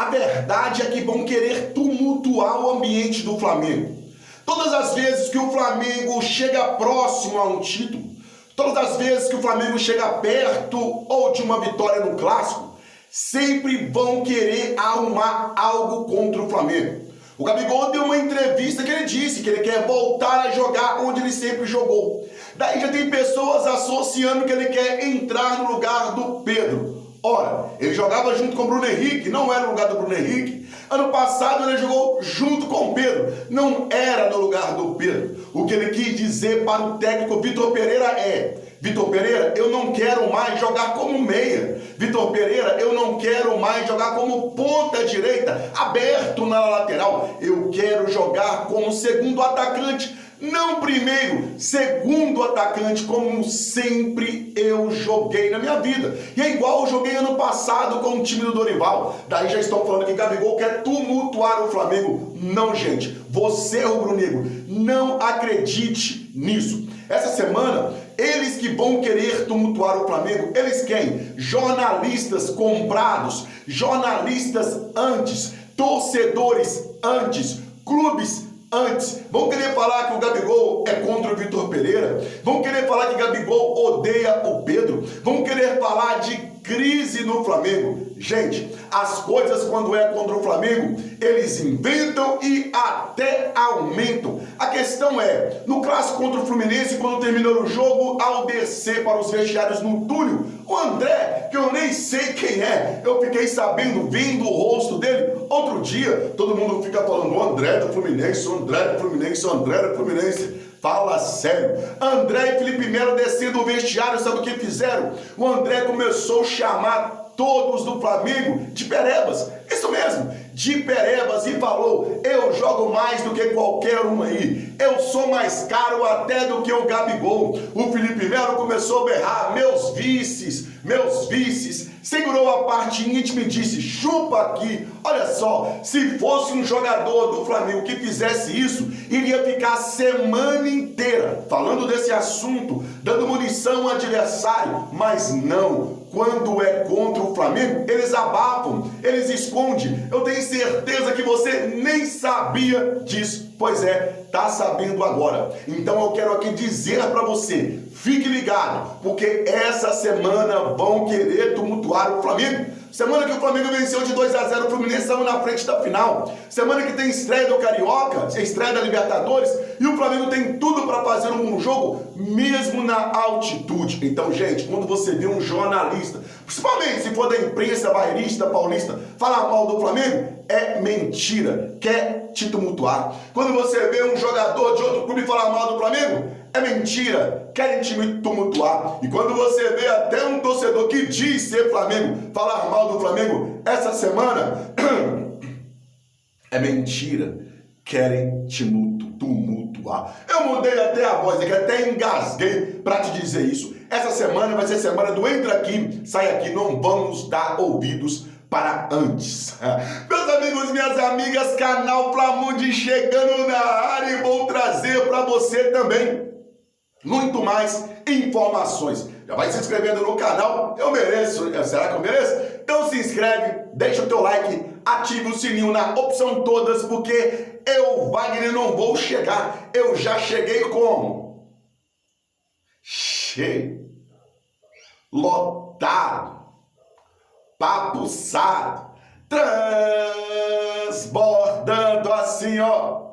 A verdade é que vão querer tumultuar o ambiente do Flamengo. Todas as vezes que o Flamengo chega próximo a um título, todas as vezes que o Flamengo chega perto ou de uma vitória no Clássico, sempre vão querer arrumar algo contra o Flamengo. O Gabigol deu uma entrevista que ele disse que ele quer voltar a jogar onde ele sempre jogou. Daí já tem pessoas associando que ele quer entrar no lugar do Pedro. Ora, ele jogava junto com o Bruno Henrique, não era no lugar do Bruno Henrique. Ano passado ele jogou junto com o Pedro, não era no lugar do Pedro. O que ele quis dizer para o técnico Vitor Pereira é: Vitor Pereira, eu não quero mais jogar como meia. Vitor Pereira, eu não quero mais jogar como ponta direita, aberto na lateral. Eu quero jogar como segundo atacante. Não primeiro, segundo atacante, como sempre eu joguei na minha vida. E é igual eu joguei ano passado com o time do Dorival. Daí já estão falando que Gabigol quer tumultuar o Flamengo. Não, gente. Você, rubro-negro, não acredite nisso. Essa semana, eles que vão querer tumultuar o Flamengo, eles quem? Jornalistas comprados, jornalistas antes, torcedores antes, clubes antes, vão querer falar que o Gabigol é contra o Vitor Pereira, vão querer falar que Gabigol odeia o Pedro, vão querer falar de crise no Flamengo. Gente, as coisas quando é contra o Flamengo, eles inventam e até aumentam. A questão é, no clássico contra o Fluminense, quando terminou o jogo, ao descer para os vestiários no túnel, o André, que eu nem sei quem é, eu fiquei sabendo, vendo o rosto dele. Outro dia, todo mundo fica falando, o André do Fluminense, o André do Fluminense, o André do Fluminense. Fala sério. André e Felipe Melo descendo do vestiário, sabe o que fizeram? O André começou a chamar todos do Flamengo de perebas. Isso mesmo, de perebas, e falou: eu jogo mais do que qualquer um aí. Eu sou mais caro até do que o Gabigol. O Felipe Melo começou a berrar: meus vices, meus vices. Segurou a parte íntima e disse: chupa aqui. Olha só, se fosse um jogador do Flamengo que fizesse isso, iria ficar a semana inteira falando desse assunto, dando munição ao adversário. Mas não, quando é contra o Flamengo, eles abafam, eles escondem. Eu tenho certeza que você nem sabia disso. Pois é, tá sabendo agora. Então eu quero aqui dizer para você, fique ligado, porque essa semana vão querer tumultuar o Flamengo. Semana que o Flamengo venceu de 2-0 o Fluminense, estamos na frente da final. Semana que tem estreia do Carioca, estreia da Libertadores, e o Flamengo tem tudo para fazer um jogo mesmo na altitude. Então, gente, quando você vê um jornalista, principalmente se for da imprensa bairrista, paulista, falar mal do Flamengo, é mentira, quer te tumultuar. Quando você vê um jogador de outro clube falar mal do Flamengo, é mentira, querem te tumultuar. E quando você vê até um torcedor que diz ser Flamengo falar mal do Flamengo, essa semana, é mentira, querem te tumultuar. Eu mudei até a voz aqui, até engasguei para te dizer isso. Essa semana vai ser semana do entra aqui, sai aqui, não vamos dar ouvidos para antes. Meus amigos, minhas amigas, canal Flamundi chegando na área e vou trazer para você também muito mais informações. Já vai se inscrevendo no canal, eu mereço, será que eu mereço? Então se inscreve, deixa o teu like, ative o sininho na opção todas, porque eu, Wagner, não vou chegar, eu já cheguei como? Cheio, lotado, papuçado, transbordando assim, ó,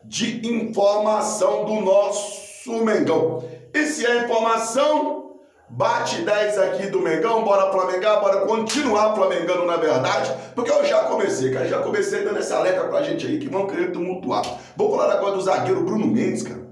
de informação do nosso Mengão. E se é informação, bate 10 aqui do Mengão, bora flamengar, bora continuar flamengando na verdade, porque eu já comecei, cara, já comecei dando essa alerta pra gente aí que vão querer tumultuar. Vou falar agora do zagueiro Bruno Mendes, cara.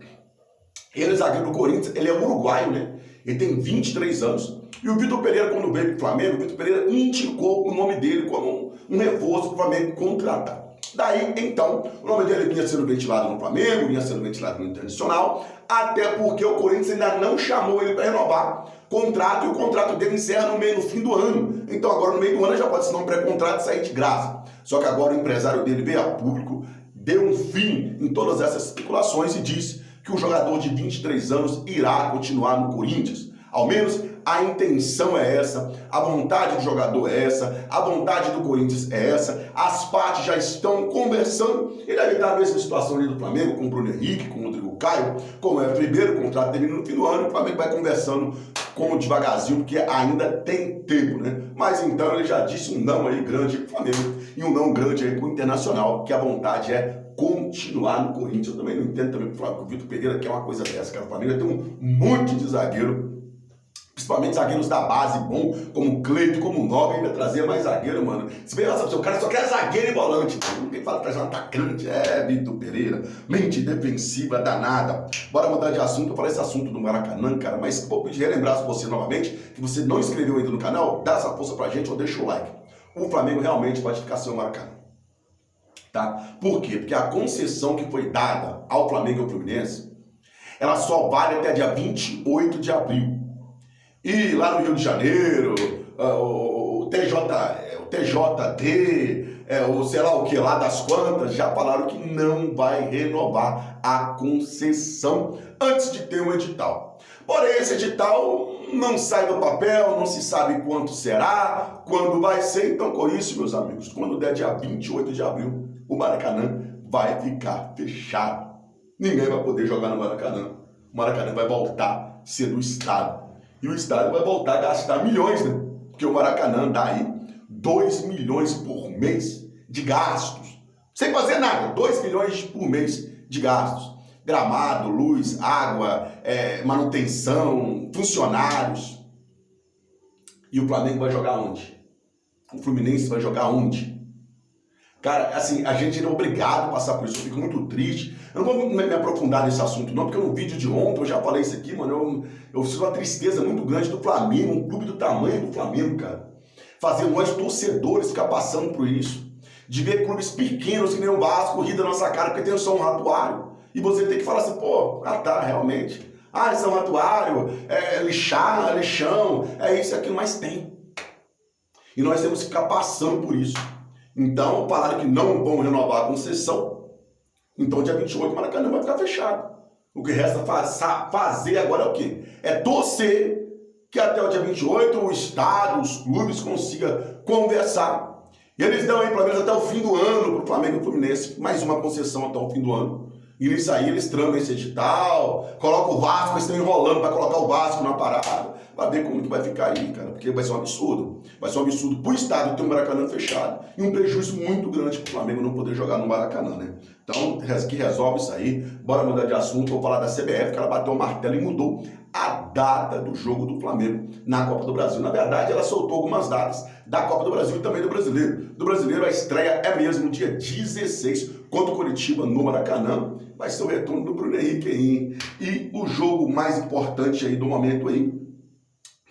Ele é zagueiro do Corinthians, ele é uruguaio, né? Ele tem 23 anos. E o Vitor Pereira, quando veio pro Flamengo, o Vitor Pereira indicou o nome dele como um reforço pro Flamengo contratar. Daí, então, o nome dele vinha sendo ventilado no Flamengo, vinha sendo ventilado no Internacional, até porque o Corinthians ainda não chamou ele para renovar contrato, e o contrato dele encerra no fim do ano. Então agora no meio do ano já pode assinar um pré-contrato e sair de graça. Só que agora o empresário dele veio a público, deu um fim em todas essas especulações e disse que o jogador de 23 anos irá continuar no Corinthians. Ao menos a intenção é essa, a vontade do jogador é essa, a vontade do Corinthians é essa, as partes já estão conversando, e deve estar a mesma situação ali do Flamengo, com o Bruno Henrique, com o Rodrigo Caio, como é o primeiro contrato termina no fim do ano, e o Flamengo vai conversando com devagarzinho, porque ainda tem tempo, né? Mas então ele já disse um não aí grande pro Flamengo, e um não grande aí pro Internacional, que a vontade é continuar no Corinthians. Eu também não entendo também que o Vitor Pereira quer uma coisa dessa, cara. O Flamengo tem um monte de zagueiro, principalmente zagueiros da base bom, como o Cleito, como o Nobre, ainda trazer mais zagueiro, mano. Se bem essa pessoa, o cara só quer zagueiro e volante. Ninguém fala que tá jogando atacante. Vitor Pereira, mente defensiva danada. Bora mudar de assunto. Eu falei esse assunto do Maracanã, cara, mas vou pedir relembrar você novamente, que você não inscreveu ainda no canal, dá essa força pra gente ou deixa o like. O Flamengo realmente pode ficar sem o Maracanã. Tá? Por quê? Porque a concessão que foi dada ao Flamengo e ao Fluminense, ela só vale até dia 28 de abril. E lá no Rio de Janeiro, o TJD, o sei lá o que lá das quantas, já falaram que não vai renovar a concessão antes de ter um edital. Porém, esse edital não sai do papel, não se sabe quanto será, quando vai ser. Então, com isso, meus amigos, quando der dia 28 de abril, o Maracanã vai ficar fechado. Ninguém vai poder jogar no Maracanã. O Maracanã vai voltar a ser do Estado. E o Estado vai voltar a gastar milhões, né? Porque o Maracanã dá aí 2 milhões por mês de gastos. Sem fazer nada, 2 milhões por mês de gastos. Gramado, luz, água, manutenção, funcionários. E o Flamengo vai jogar onde? O Fluminense vai jogar onde? Cara, assim, a gente é obrigado a passar por isso, eu fico muito triste. Eu não vou me aprofundar nesse assunto não, porque no vídeo de ontem eu já falei isso aqui, mano, eu sinto uma tristeza muito grande do Flamengo, um clube do tamanho do Flamengo, cara. Fazer nós torcedores ficar passando por isso. De ver clubes pequenos que nem o Vasco rir da nossa cara porque tem o São Ratuário. E você tem que falar assim, pô, realmente. São Ratuário, lixão, isso e aquilo, mas tem. E nós temos que ficar passando por isso. Então, falaram que não vão renovar a concessão. Então, dia 28, o Maracanã vai ficar fechado. O que resta fazer agora é o quê? É torcer que até o dia 28 o Estado, os clubes consigam conversar. E eles dão aí, pelo menos até o fim do ano, para o Flamengo e o Fluminense, mais uma concessão até o fim do ano. E nisso aí eles tramam esse edital, colocam o Vasco, eles estão enrolando para colocar o Vasco na parada. Vai ver como que vai ficar aí, cara, porque vai ser um absurdo. Vai ser um absurdo pro Estado ter um Maracanã fechado e um prejuízo muito grande pro Flamengo não poder jogar no Maracanã, né? Então, que resolve isso aí. Bora mudar de assunto, vou falar da CBF, que ela bateu o martelo e mudou a data do jogo do Flamengo na Copa do Brasil. Na verdade, ela soltou algumas datas da Copa do Brasil e também do Brasileiro. Do Brasileiro, a estreia é mesmo dia 16 contra o Coritiba no Maracanã. Vai ser o retorno do Bruno Henrique aí. E o jogo mais importante aí do momento aí,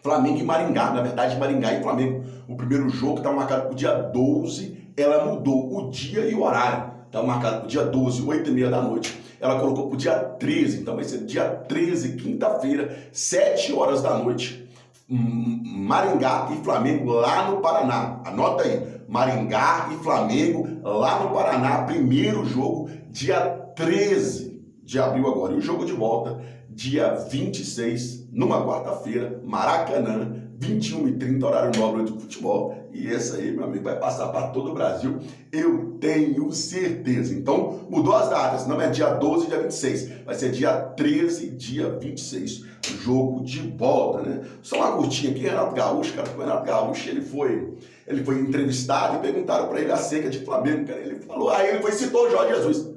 Flamengo e Maringá, na verdade Maringá e Flamengo. O primeiro jogo está marcado para o dia 12, ela mudou o dia e o horário. Está marcado para o dia 12, 8h30 da noite. Ela colocou para o dia 13, então vai ser dia 13, quinta-feira, 7 horas da noite. Maringá e Flamengo lá no Paraná. Anota aí, Maringá e Flamengo lá no Paraná. Primeiro jogo, dia 13 de abril agora. E o jogo de volta, dia 26, numa quarta-feira, Maracanã, 21h30, horário nobre do futebol. E essa aí, meu amigo, vai passar para todo o Brasil, eu tenho certeza. Então, mudou as datas, não é dia 12 e dia 26, vai ser dia 13 e dia 26, jogo de volta, né? Só uma curtinha aqui, Renato Gaúcho, cara, o Renato Gaúcho, ele foi entrevistado e perguntaram para ele acerca de Flamengo, cara. Ele falou, citou o Jorge Jesus.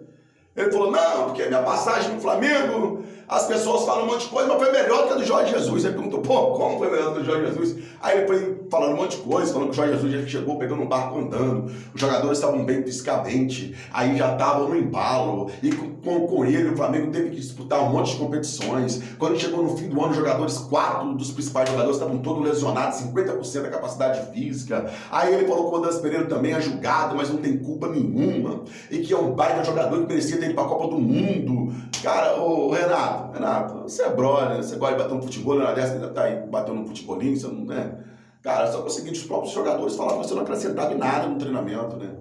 Ele falou, não, porque minha passagem no Flamengo, as pessoas falam um monte de coisa, mas foi melhor que a do Jorge Jesus. Ele perguntou, pô, como foi melhor que a do Jorge Jesus? Aí ele foi falando um monte de coisa, falando que o Jorge Jesus já chegou pegando um barco andando, os jogadores estavam bem fisicamente, aí já estavam no embalo, e com ele o Flamengo teve que disputar um monte de competições. Quando chegou no fim do ano, os jogadores, 4 dos principais jogadores estavam todos lesionados, 50% da capacidade física. Aí ele falou que o Odanis Pereira também é julgado, mas não tem culpa nenhuma, e que é um baita jogador que merecia ter ido para a Copa do Mundo. Cara, ô Renato, você é brother, você gosta de bater um futebol, na dessa ainda tá aí batendo um futebolinho, você não, né? Cara, só que é o seguinte, os próprios jogadores falavam que você não acrescentava em nada no treinamento, né?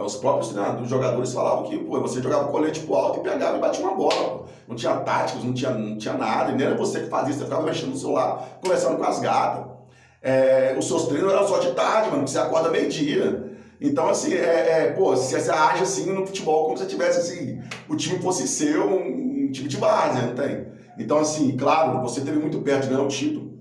Os próprios treinadores, os jogadores falavam que, pô, você jogava o colete pro alto e pegava e batia uma bola, pô. Não tinha táticos, não tinha nada, e nem era você que fazia, você ficava mexendo no celular, conversando com as gatas. Os seus treinos eram só de tarde, mano, que você acorda meio-dia. Então, assim, pô, você age assim no futebol como se tivesse, assim, o time fosse seu, um time de base, não tem? Então, assim, claro, você teve muito perto de ganhar o título.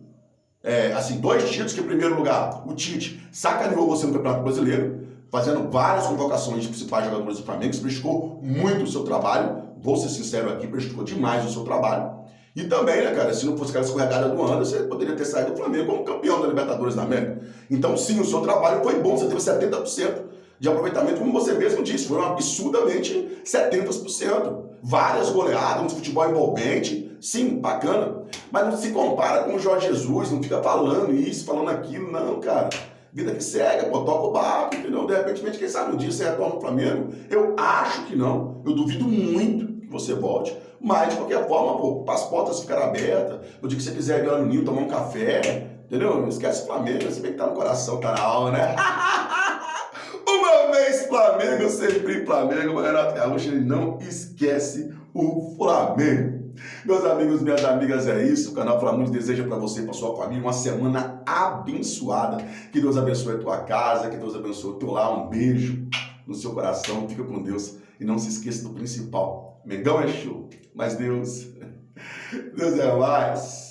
Assim, 2 títulos que, em primeiro lugar, o Tite sacaneou você no Campeonato Brasileiro, fazendo várias convocações de principais jogadores do Flamengo, isso prejudicou muito o seu trabalho, vou ser sincero aqui, prejudicou demais o seu trabalho. E também, né, cara, se não fosse aquela escorregada do Anderson, você poderia ter saído do Flamengo como campeão da Libertadores da América. Então, sim, o seu trabalho foi bom, você teve 70% de aproveitamento, como você mesmo disse, foi absurdamente 70%. Várias goleadas, um futebol envolvente, sim, bacana. Mas não se compara com o Jorge Jesus, não fica falando isso, falando aquilo, não, cara. Vida que segue, pô, toca o barco, entendeu? De repente, quem sabe um dia você retorna ao Flamengo. Eu acho que não, eu duvido muito que você volte. Mas, de qualquer forma, pô, as portas ficaram abertas. No dia que você quiser ir lá no Ninho, tomar um café, entendeu? Não esquece o Flamengo, você vê que tá no coração, tá na alma, né? Uma vez Flamengo, sempre Flamengo. O Renato Gaúcho, ele não esquece o Flamengo. Meus amigos, minhas amigas, é isso. O canal Flamengo deseja para você e para sua família uma semana abençoada. Que Deus abençoe a tua casa, que Deus abençoe o teu lar. Um beijo no seu coração. Fica com Deus. E não se esqueça do principal. Mengão é show, mas Deus é mais.